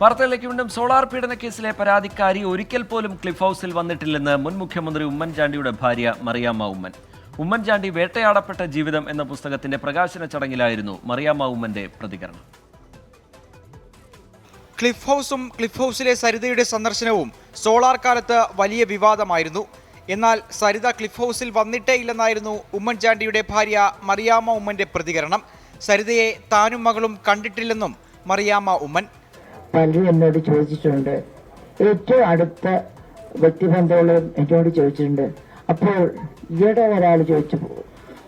വാർത്തയിലേക്ക് വീണ്ടും. സോളാർ പീഡന കേസിലെ പരാതിക്കാരി ഒരിക്കൽ പോലും ക്ലിഫ് ഹൗസിൽ വന്നിട്ടില്ലെന്ന് മുൻ മുഖ്യമന്ത്രി ഉമ്മൻചാണ്ടിയുടെ ഭാര്യ മറിയാമ്മ ഉമ്മൻ. ഉമ്മൻചാണ്ടി വേട്ടയാടപ്പെട്ട ജീവിതം എന്ന പുസ്തകത്തിന്റെ പ്രകാശന ചടങ്ങിലായിരുന്നു മറിയാമ്മ ഉമ്മന്റെ പ്രതികരണം. ക്ലിഫ് ഹൗസിലെ സരിതയുടെ സന്ദർശനവും സോളാർ കാലത്ത് വലിയ വിവാദമായിരുന്നു. എന്നാൽ സരിത ക്ലിഫ് ഹൗസിൽ വന്നിട്ടേ ഇല്ലെന്നായിരുന്നു ഉമ്മൻചാണ്ടിയുടെ ഭാര്യ മറിയാമ്മ ഉമ്മന്റെ പ്രതികരണം. സരിതയെ താനും മകളും കണ്ടിട്ടില്ലെന്നും മറിയാമ്മ ഉമ്മൻ. പലരും എന്നോട് ചോദിച്ചിട്ടുണ്ട്, ഏറ്റവും അടുത്ത വ്യക്തിബന്ധങ്ങളും എന്നോട് ചോദിച്ചിട്ടുണ്ട്. അപ്പോൾ ഈയിടെ ഒരാൾ ചോദിച്ചു,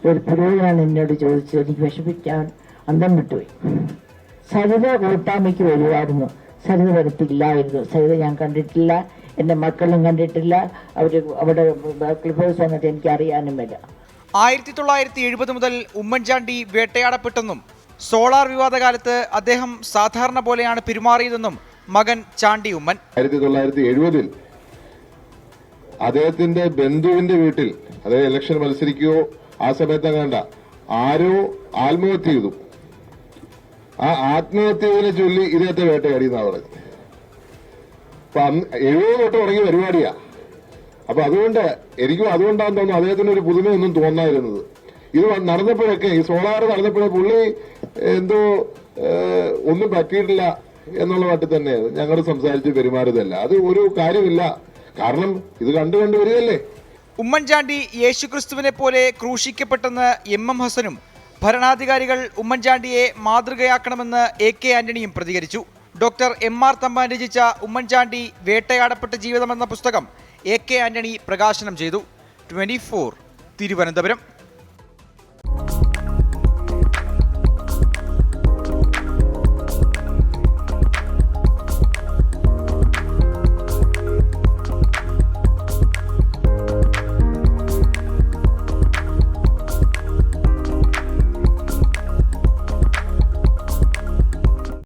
ഒരു പുരോഹിതനാണ് എന്നോട് ചോദിച്ചത്, എനിക്ക് വിഷമിക്കാൻ അന്തം വിട്ടുപോയി. സരിത കൂട്ടായ്മയ്ക്ക് വരുമായിരുന്നു, സരിത വരത്തില്ലായിരുന്നു. സരിത ഞാൻ കണ്ടിട്ടില്ല, എൻ്റെ മക്കളും കണ്ടിട്ടില്ല. അവിടെ ക്ലിഫ് ഹൗസ് വന്നിട്ട് എനിക്ക് അറിയാനും വല്ല. 1970 മുതൽ ഉമ്മൻചാണ്ടി വേട്ടയാടപ്പെട്ടെന്നും സോളാർ വിവാദകാലത്ത് അദ്ദേഹം സാധാരണ പോലെയാണ് പെരുമാറിയതെന്നും മകൻ ചാണ്ടി ഉമ്മൻ. 1970 അദ്ദേഹത്തിന്റെ ബന്ധുവിന്റെ വീട്ടിൽ അതായത് ഇലക്ഷൻ മത്സരിക്കുകയോ ആ സമയത്ത് കണ്ട ആരോ ആത്മഹത്യ ചെയ്തു. ആ ആത്മഹത്യയെ ചൊല്ലി ഇദ്ദേഹത്തെ വേട്ടയാടി എന്നാ പറഞ്ഞത്. അപ്പൊ 70 തൊട്ട് തുടങ്ങിയ പരിപാടിയാ. അപ്പൊ അതുകൊണ്ട് എനിക്കും അതുകൊണ്ടാന്ന് തോന്നുന്നു അദ്ദേഹത്തിന് ഒരു പുതുമയൊന്നും തോന്നായിരുന്നത്. ഇത് നടന്നപ്പോഴൊക്കെ, ഈ സോളാർ നടന്നപ്പോഴേ പുള്ളി എന്തോ ഒന്നും പറ്റിയിട്ടില്ല എന്നുള്ള മട്ടിൽ തന്നെ ഞങ്ങൾ സംസാരിച്ച് പെരുമാറിയതല്ല. അത് ഒരു കാര്യമില്ല, കാരണം ഇത് കണ്ടു വരികയല്ലേ. ഉമ്മൻചാണ്ടി യേശുക്രിസ്തുവിനെ പോലെ ക്രൂശിക്കപ്പെട്ടെന്ന് MM ഹസനും ഭരണാധികാരികൾ ഉമ്മൻചാണ്ടിയെ മാതൃകയാക്കണമെന്ന് AK ആന്റണിയും പ്രതികരിച്ചു. ഡോക്ടർ MR തമ്പാൻ രചിച്ച ഉമ്മൻചാണ്ടി വേട്ടയാടപ്പെട്ട ജീവിതമെന്ന പുസ്തകം AK ആന്റണി പ്രകാശനം ചെയ്തു. 24 തിരുവനന്തപുരം.